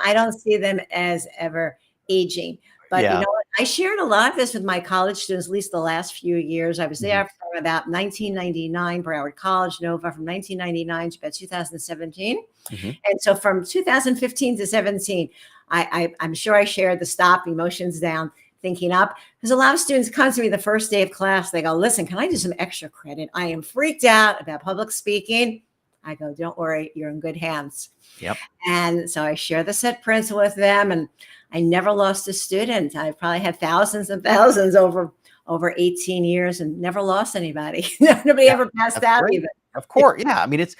I don't see them as ever aging. But Yeah. what? I shared a lot of this with my college students, at least the last few years. I was Mhm, there from about 1999, Broward College, Nova, from 1999 to about 2017. mhm. And so from 2015 to 17, I'm sure I shared the stop, emotions down, thinking up. Because a lot of students come to me the first day of class. They go, listen, can I do some extra credit? I am freaked out about public speaking. I go, don't worry, you're in good hands. Yep. And so I share the set principle with them, and I never lost a student. I've probably had thousands and thousands over 18 years, and never lost anybody. Nobody Yeah, ever passed that's out great. even. Of course, yeah. I mean, it's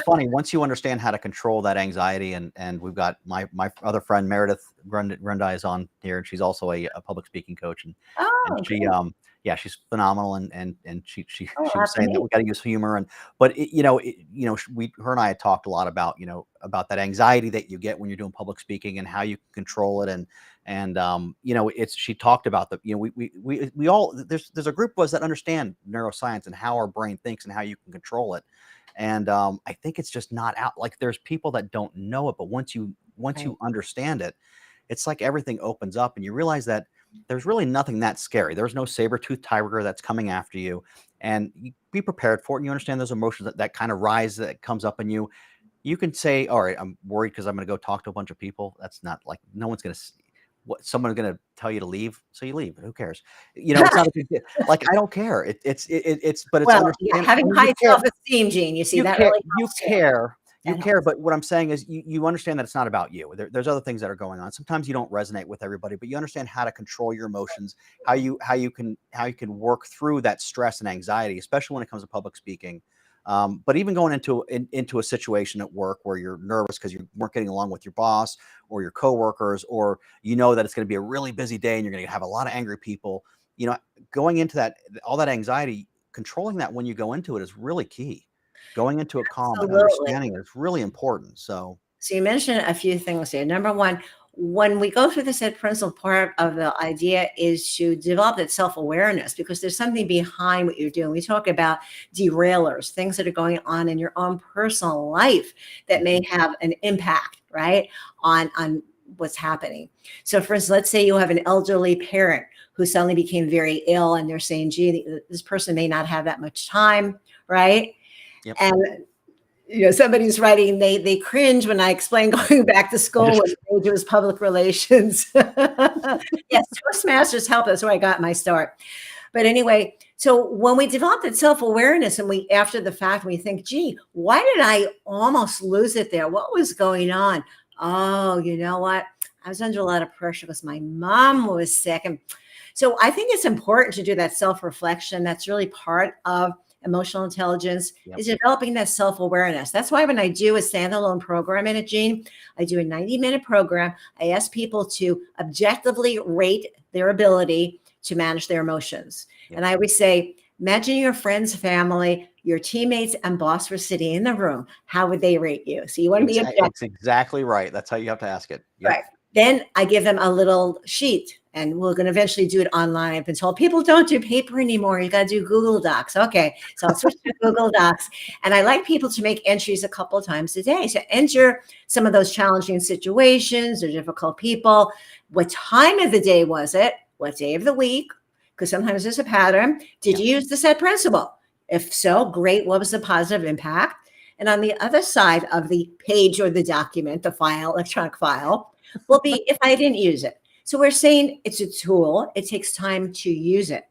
funny once you understand how to control that anxiety, and we've got my other friend Meredith Grundy is on here, and she's also a public speaking coach, and Oh, she great. yeah, she's phenomenal, and she Oh, she was saying that amazing. we got to use humor, but her and I had talked a lot about that anxiety that you get when you're doing public speaking and how you can control it, and it's she talked about we all, there's a group of us that understand neuroscience and how our brain thinks and how you can control it. And I think it's just not out, like there's people that don't know it, but once you Right. understand it, it's like everything opens up and you realize that there's really nothing that scary. There's no saber-toothed tiger that's coming after you, and you be prepared for it, and you understand those emotions that kind of rise, that comes up in you. You can say, all right, I'm worried because I'm going to go talk to a bunch of people. That's not, like, no one's going to, what, someone's going to tell you to leave, so you leave. Who cares? It's not a big deal. Like, I don't care. But it's Well, yeah, understand. I having mean, you high care. self-esteem, Gene, you see, You that care. really You helps too. care. You That care. helps. But what I'm saying is, you understand that it's not about you. There's other things that are going on. Sometimes you don't resonate with everybody, but you understand how to control your emotions, how you can work through that stress and anxiety, especially when it comes to public speaking. But even going into a situation at work where you're nervous because you weren't getting along with your boss or your coworkers, or that it's going to be a really busy day and you're going to have a lot of angry people. Going into that, all that anxiety, controlling that when you go into it is really key. Going into it calm and Absolutely. understanding it is really important. So, So you mentioned a few things here. Number one, when we go through the set principle, part of the idea is to develop that self-awareness, because there's something behind what you're doing. We talk about derailers, things that are going on in your own personal life that may have an impact, right, on what's happening. So for instance, let's say you have an elderly parent who suddenly became very ill, and they're saying, gee, this person may not have that much time, right? yep. And somebody's writing, they cringe when I explain Right. going back to I school just, when it was public relations. Yes, Toastmasters help. That's where I got my start. But anyway, So when we develop that self-awareness and we, after the fact, we think, gee, why did I almost lose it there? What was going on? Oh, you know what? I was under a lot of pressure because my mom was sick. And so I think it's important to do that self-reflection. That's really part of emotional intelligence, is developing that self-awareness. That's why when I do a standalone program in it, Jean, I do a 90-minute program. I ask people to objectively rate their ability to manage their emotions. And I always say, imagine your friends, family, your teammates, and boss were sitting in the room. How would they rate you? So you want to be objective. That's exactly right. That's how you have to ask it. Yep. Right. Then I give them a little sheet, and we're going to eventually do it online. I've been told people don't do paper anymore. You got to do Google Docs. Okay. So I'll switch to Google Docs. And I like people to make entries a couple of times a day. So enter some of those challenging situations or difficult people. What time of the day was it? What day of the week? Because sometimes there's a pattern. Did you use the set principle? If so, great. What was the positive impact? And on the other side of the page or the document, the file, electronic file, will be if I didn't use it. So we're saying it's a tool. It takes time to use it.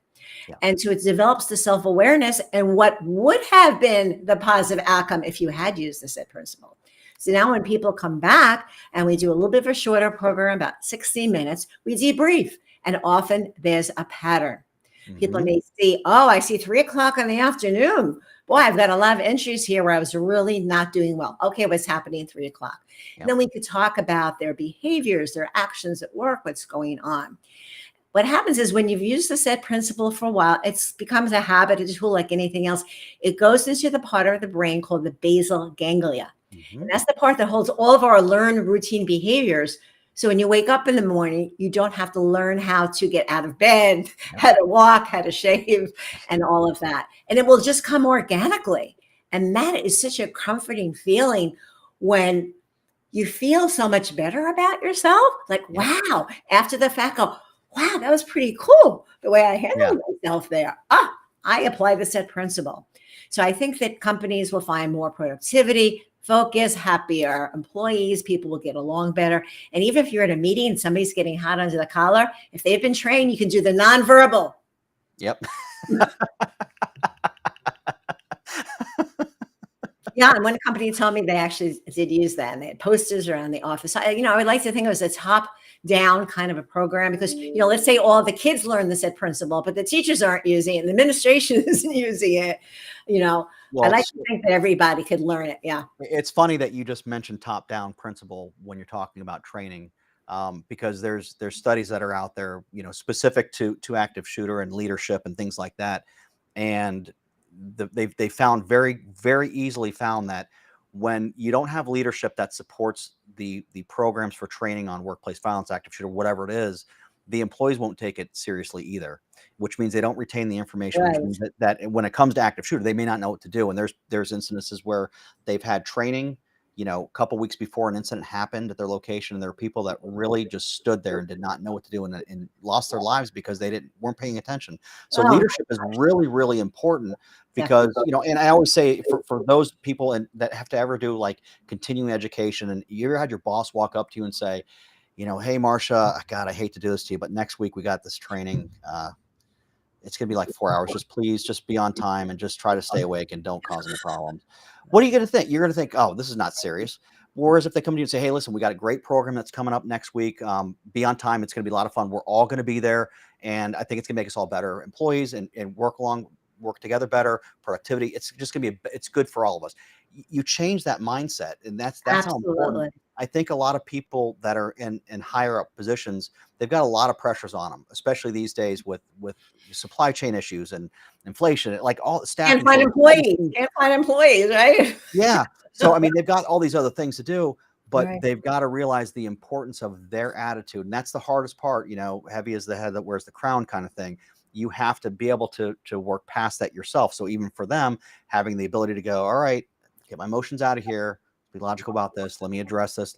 And so it develops the self-awareness and what would have been the positive outcome if you had used the set principle. So now when people come back and we do a little bit of a shorter program, about 60 minutes, we debrief. And often there's a pattern. People may see, oh, I see 3 o'clock in the afternoon. Boy, I've got a lot of entries here where I was really not doing well. Okay, what's happening at 3 o'clock? And then we could talk about their behaviors, their actions at work, what's going on. What happens is when you've used the set principle for a while, it becomes a habit, a tool like anything else. It goes into the part of the brain called the basal ganglia. And that's the part that holds all of our learned routine behaviors. So when you wake up in the morning, you don't have to learn how to get out of bed, how to walk, how to shave, and all of that. And it will just come organically. And that is such a comforting feeling when you feel so much better about yourself. Like, wow, after the fact, go, wow, that was pretty cool the way I handled myself there. I apply the set principle. So I think that companies will find more productivity, focus, happier employees, people will get along better. And even if you're at a meeting and somebody's getting hot under the collar, if they've been trained, you can do the nonverbal. Yep. Yeah, and one company told me they actually did use that, and they had posters around the office. I would like to think it was a top-down kind of a program because, let's say all the kids learn the set principle, but the teachers aren't using it, and the administration isn't using it. Well, I like to think that everybody could learn it. Yeah. It's funny that you just mentioned top-down principle when you're talking about training, because there's studies that are out there, specific to active shooter and leadership and things like that, and they found very, very easily found that when you don't have leadership that supports the programs for training on workplace violence, active shooter, whatever it is, the employees won't take it seriously either, which means they don't retain the information. Which means that when it comes to active shooter, they may not know what to do. And there's incidences where they've had training, a couple weeks before an incident happened at their location, and there were people that really just stood there and did not know what to do and lost their lives because they weren't paying attention. So leadership is really, really important because, and I always say for those people that have to ever do like continuing education, and you ever had your boss walk up to you and say, hey, Marcia, God, I hate to do this to you, but next week we got this training. It's going to be like 4 hours. Please be on time and just try to stay awake and don't cause any problems. What are you going to think? You're going to think, oh, this is not serious. Whereas if they come to you and say, hey, listen, we got a great program that's coming up next week. Be on time. It's going to be a lot of fun. We're all going to be there. And I think it's going to make us all better employees and work together better, productivity. It's just going to be, it's good for all of us. You change that mindset. And that's how important. I think a lot of people that are in higher up positions, they've got a lot of pressures on them, especially these days with supply chain issues and inflation, like all staff. Can't find employees, right? Yeah. So, I mean, they've got all these other things to do, but they've got to realize the importance of their attitude. And that's the hardest part, heavy is the head that wears the crown kind of thing. You have to be able to work past that yourself. So even for them, having the ability to go, all right, get my emotions out of here. Be logical about this. Let me address this.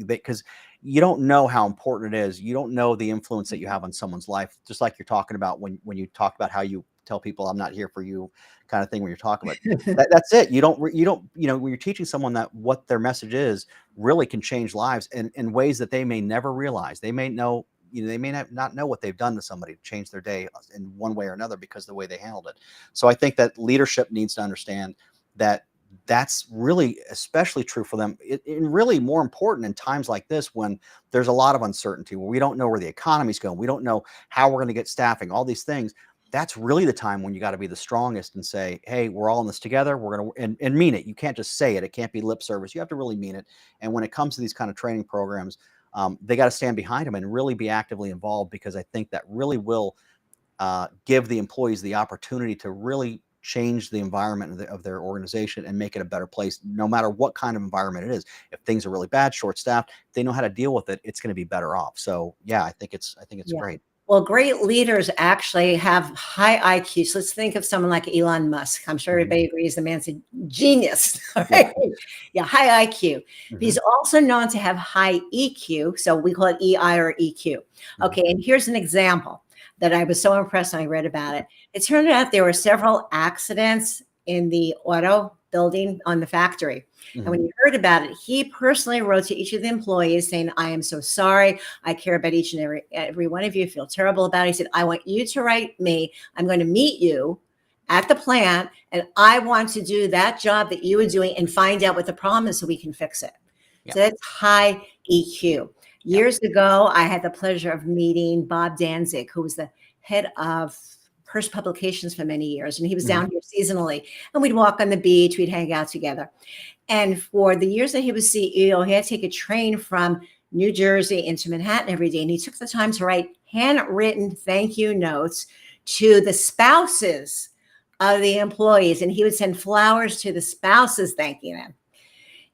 Because you don't know how important it is. You don't know the influence that you have on someone's life. Just like you're talking about when you talk about how you tell people, I'm not here for you kind of thing, when you're talking about that's it. You don't, when you're teaching someone that what their message is really can change lives in ways that they may never realize. They may know they may not know what they've done to somebody to change their day in one way or another because of the way they handled it. So I think that leadership needs to understand that that's really especially true for them. And really more important in times like this, when there's a lot of uncertainty, where we don't know where the economy's going, we don't know how we're going to get staffing, all these things. That's really the time when you got to be the strongest and say, hey, we're all in this together. We're going to, and mean it. You can't just say it. It can't be lip service. You have to really mean it. And when it comes to these kind of training programs, they got to stand behind them and really be actively involved, because I think that really will give the employees the opportunity to really change the environment of their organization and make it a better place, no matter what kind of environment it is. If things are really bad, short-staffed, they know how to deal with it, it's going to be better off. So yeah, I think it's great. Well, great leaders actually have high IQ. So let's think of someone like Elon Musk. I'm sure everybody agrees the man's a genius. Right? Yeah, high IQ. But he's also known to have high EQ. So we call it EI or EQ. Okay, and here's an example that I was so impressed when I read about it. It turned out there were several accidents in the auto building on the factory. And when he heard about it, he personally wrote to each of the employees saying, I am so sorry. I care about each and every one of you. Feel terrible about it. He said, I want you to write me. I'm going to meet you at the plant, and I want to do that job that you were doing and find out what the problem is so we can fix it. So that's high EQ. Years ago, I had the pleasure of meeting Bob Danzig, who was the head of Hearst Publications for many years. And he was down here seasonally. And we'd walk on the beach, we'd hang out together. And for the years that he was CEO, he had to take a train from New Jersey into Manhattan every day. And he took the time to write handwritten thank you notes to the spouses of the employees. And he would send flowers to the spouses thanking them.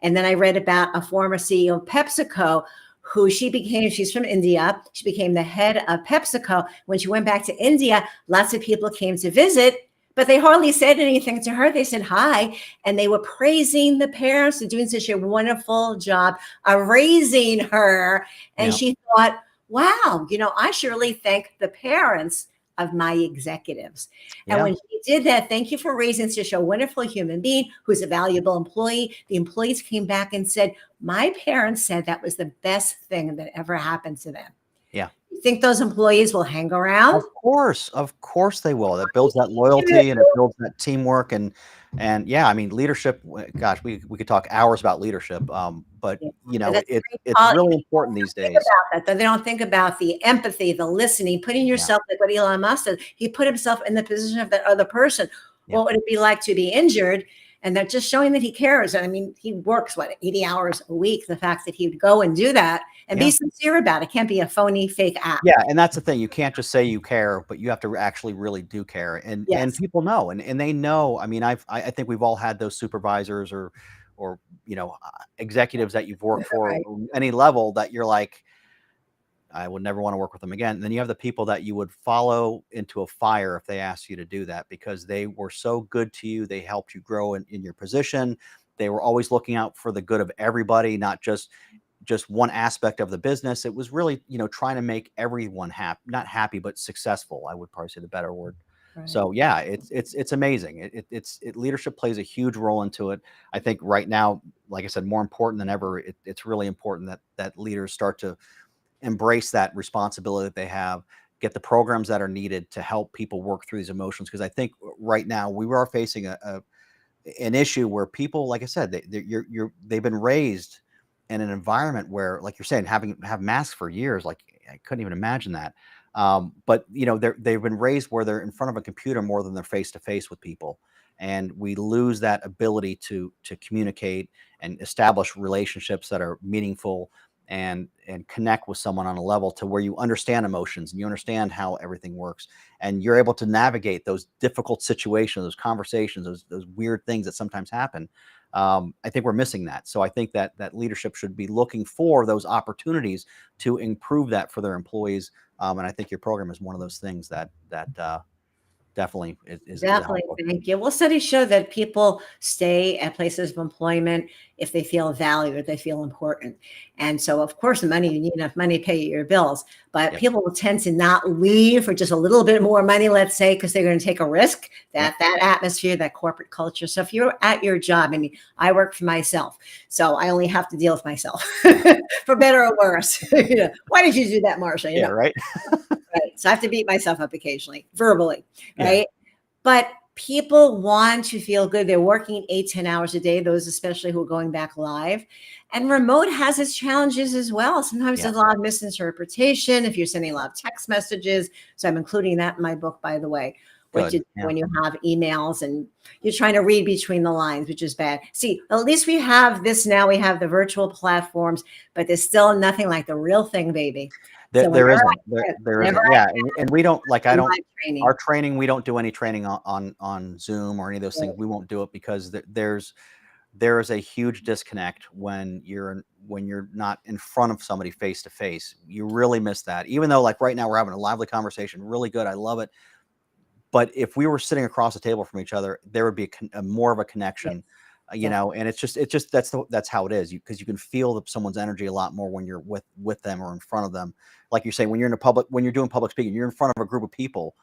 And then I read about a former CEO of PepsiCo, who she's from India. She became the head of PepsiCo. When she went back to India, lots of people came to visit, but they hardly said anything to her. They said hi, and they were praising the parents for doing such a wonderful job of raising her. And she thought, wow, I should really thank the parents of my executives. And when she did that, thank you for raising such a wonderful human being who's a valuable employee. The employees came back and said, my parents said that was the best thing that ever happened to them. Yeah. You think those employees will hang around? Of course they will. That builds that loyalty and it builds that teamwork. And yeah, I mean, leadership, gosh, we could talk hours about leadership. But it's really important these days. About that. They don't think about the empathy, the listening, putting yourself, like what Elon Musk said, he put himself in the position of that other person. What would it be like to be injured? And they're just showing that he cares. I mean, he works, 80 hours a week. The fact that he would go and do that and be sincere about it. Can't be a phony, fake act. Yeah, and that's the thing. You can't just say you care, but you have to actually really do care. And people know, and they know. I mean, I think we've all had those supervisors or executives that you've worked for at any level that you're like, I would never want to work with them again. And then you have the people that you would follow into a fire if they asked you to do that, because they were so good to you. They helped you grow in your position. They were always looking out for the good of everybody, not just one aspect of the business. It was really, trying to make everyone happy, not happy, but successful. I would probably say the better word. Right. So yeah, it's amazing. Leadership plays a huge role into it. I think right now, like I said, more important than ever, it's really important that leaders start to embrace that responsibility that they have, get the programs that are needed to help people work through these emotions. Because I think right now we are facing an issue where people, like I said, they've been raised in an environment where, like you're saying, have masks for years. Like I couldn't even imagine that. But they've been raised where they're in front of a computer more than they're face to face with people. And we lose that ability to communicate and establish relationships that are meaningful and connect with someone on a level to where you understand emotions and you understand how everything works, and you're able to navigate those difficult situations, those conversations, those weird things that sometimes happen. I think we're missing that. So I think that leadership should be looking for those opportunities to improve that for their employees. And I think your program is one of those things that definitely is Definitely. helpful. Thank you. Well, studies show that people stay at places of employment if they feel valued, they feel important. And so, of course, money, you need enough money to pay your bills, but Yep. people will tend to not leave for just a little bit more money, let's say, because they're going to take a risk, that atmosphere, that corporate culture. So if you're at your job, I mean, I work for myself, so I only have to deal with myself for better or worse. Why did you do that, Marcia? Yeah, right. Right. So I have to beat myself up occasionally, verbally, Yeah. right? But people want to feel good. They're working 8-10 hours a day, those especially who are going back live. And remote has its challenges as well. Sometimes Yeah. there's a lot of misinterpretation if you're sending a lot of text messages. So I'm including that in my book, by the way. What you do when you have emails and you're trying to read between the lines, which is bad. See, at least we have this now. We have the virtual platforms, but there's still nothing like the real thing, baby. So There isn't. There isn't. Yeah, and we don't like. I don't. Our training, we don't do any training on Zoom or any of those things. We won't do it because there is a huge disconnect when you're not in front of somebody face to face. You really miss that. Even though, like right now, we're having a lively conversation, really good. I love it. But if we were sitting across the table from each other, there would be a more of a connection. You know, and it's just that's how it is, because you can feel someone's energy a lot more when you're with them or in front of them. Like you're saying, when you're doing public speaking, you're in front of a group of people.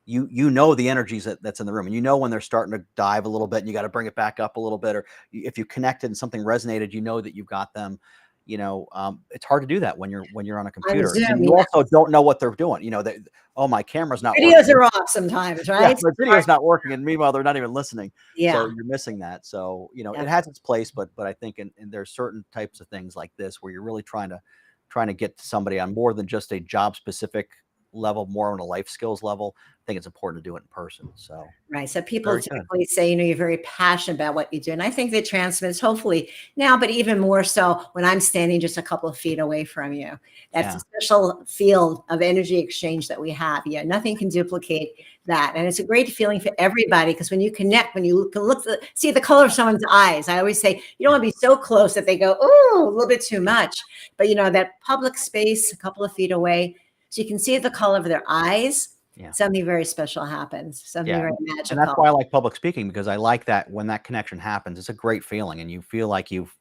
You know the energies that's in the room, and you know when they're starting to dive a little bit, and you got to bring it back up a little bit, or if you connected and something resonated, you know that you've got them. It's hard to do that when you're on a computer, and you also don't know what they're doing. Oh, my camera's not working. Videos are off sometimes, right? Yeah, my video's not working, and meanwhile they're not even listening. Yeah. So you're missing that. So it has its place, but I think and there's certain types of things like this where you're really trying to get somebody on more than just a job specific level, more on a life skills level. I think it's important to do it in person. So right. So people typically say, you're very passionate about what you do. And I think that transmits hopefully now, but even more so when I'm standing just a couple of feet away from you. That's a special field of energy exchange that we have. Yeah, nothing can duplicate that. And it's a great feeling for everybody, because when you connect, when you can see the color of someone's eyes, I always say, you don't want to be so close that they go, oh, a little bit too much. But that public space, a couple of feet away, so you can see the color of their eyes. Something very special happens. Something very magical. And that's why I like public speaking, because I like that when that connection happens, it's a great feeling, and you feel like you've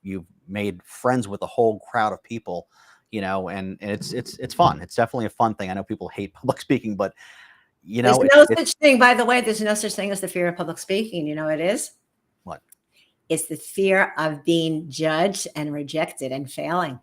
made friends with a whole crowd of people, and it's fun. It's definitely a fun thing. I know people hate public speaking, but there's no such thing. By the way, there's no such thing as the fear of public speaking. You know what it is? What? It's the fear of being judged and rejected and failing,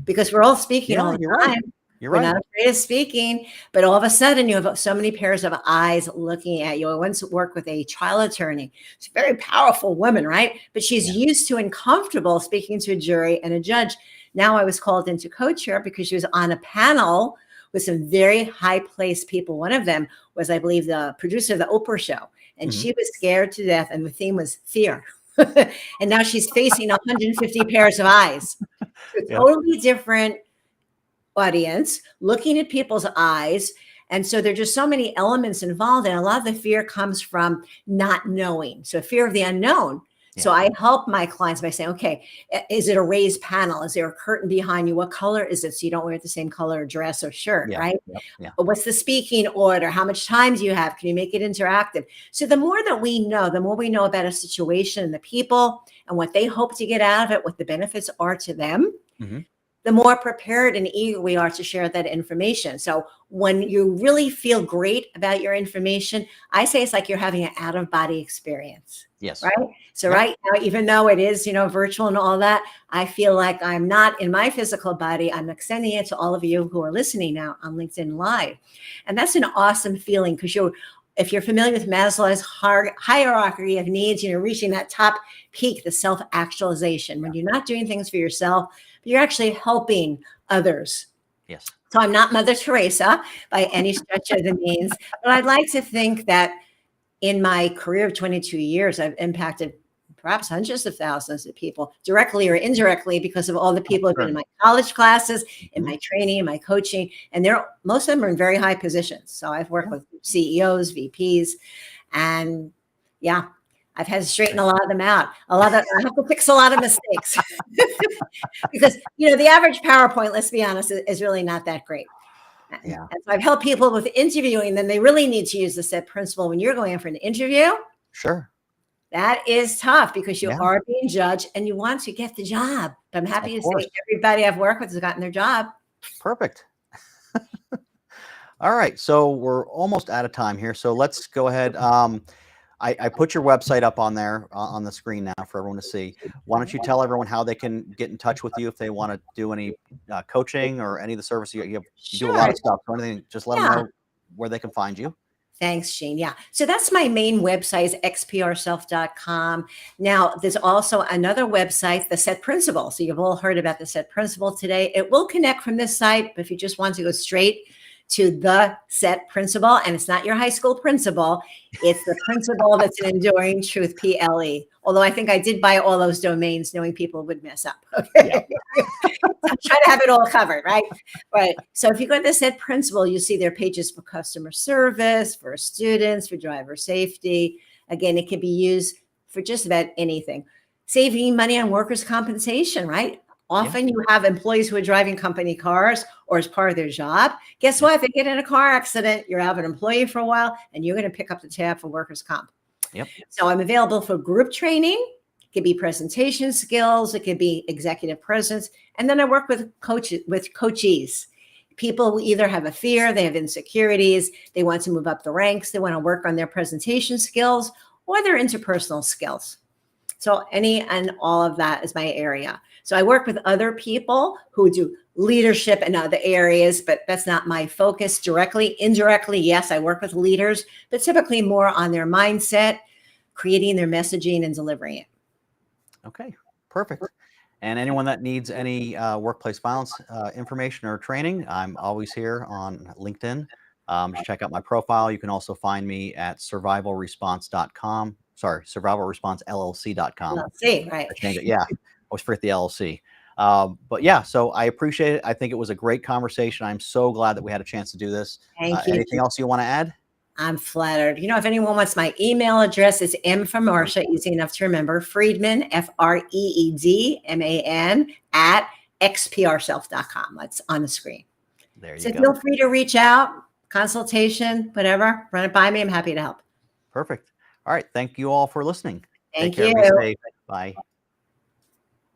because we're all speaking all the time. Right. You're right. We're not afraid of speaking, but all of a sudden you have so many pairs of eyes looking at you. I once worked with a trial attorney. She's a very powerful woman, right? But she's used to and comfortable speaking to a jury and a judge. Now I was called in to coach her because she was on a panel with some very high-placed people. One of them was, I believe, the producer of the Oprah show. And she was scared to death. And the theme was fear. And now she's facing 150 pairs of eyes. So totally different audience, looking at people's eyes. And so there are just so many elements involved. And a lot of the fear comes from not knowing. So fear of the unknown. So I help my clients by saying, okay, is it a raised panel? Is there a curtain behind you? What color is it? So you don't wear the same color dress or shirt, right? But what's the speaking order? How much time do you have? Can you make it interactive? So the more that we know, the more we know about a situation and the people and what they hope to get out of it, what the benefits are to them, the more prepared and eager we are to share that information. So when you really feel great about your information, I say it's like you're having an out-of-body experience. Yes. Right? So right now, even though it is, virtual and all that, I feel like I'm not in my physical body. I'm extending it to all of you who are listening now on LinkedIn Live. And that's an awesome feeling, because if you're familiar with Maslow's hierarchy of needs, reaching that top peak, the self-actualization, when you're not doing things for yourself, but you're actually helping others. Yes. So I'm not Mother Teresa by any stretch of the means, but I'd like to think that in my career of 22 years, I've impacted perhaps hundreds of thousands of people, directly or indirectly, because of all the people who've been in my college classes, in my training, in my coaching, and most of them are in very high positions. So I've worked with CEOs, VPs, and I've had to straighten a lot of them out. I have to fix a lot of mistakes because, the average PowerPoint, let's be honest, is really not that great. Yeah. And so I've helped people with interviewing, then they really need to use the SET principle when you're going in for an interview. Sure. That is tough because you Yeah. are being judged and you want to get the job. But I'm happy Of to course. say everybody I've worked with has gotten their job. Perfect. All right. So we're almost out of time here. So let's go ahead. I put your website up on there on the screen now for everyone to see. Why don't you tell everyone how they can get in touch with you if they want to do any coaching or any of the services you do a lot of stuff. So anything, just let them know where they can find you. Thanks, Shane. Yeah. So that's my main website is xprself.com. Now, there's also another website, the SET Principle. So you've all heard about the SET Principle today. It will connect from this site, but if you just want to go straight to the SET Principle, and it's not your high school principal, it's the principle that's an enduring truth, PLE. Although I think I did buy all those domains knowing people would mess up. Okay. Yeah. I'm trying to have it all covered, right? Right. So if you go to the SET Principle, you see there are pages for customer service, for students, for driver safety. Again, it can be used for just about anything. Saving money on workers' compensation, right? Often you have employees who are driving company cars or as part of their job. Guess what? If they get in a car accident, you're out of an employee for a while and you're going to pick up the tab for workers' comp. Yep. So I'm available for group training. It could be presentation skills. It could be executive presence. And then I work with coachees. People who either have a fear, they have insecurities, they want to move up the ranks, they want to work on their presentation skills or their interpersonal skills. So any and all of that is my area. So I work with other people who do leadership in other areas, but that's not my focus directly. Indirectly, yes, I work with leaders, but typically more on their mindset, creating their messaging and delivering it. Okay, perfect. And anyone that needs any workplace violence information or training, I'm always here on LinkedIn. Just check out my profile. You can also find me at survivalresponse.com. Sorry, survivalresponsellc.com. LLC, right. I changed it. Yeah, I always forget the LLC. But yeah, so I appreciate it. I think it was a great conversation. I'm so glad that we had a chance to do this. Thank you. Anything else you want to add? I'm flattered. You know, if anyone wants my email address, it's M for Marcia, easy enough to remember, Freedman, FREEDMAN at xprself.com. That's on the screen. There you so go. Feel free to reach out, consultation, whatever, run it by me. I'm happy to help. Perfect. All right. Thank you all for listening. Thank Take care. you. Be safe. Bye.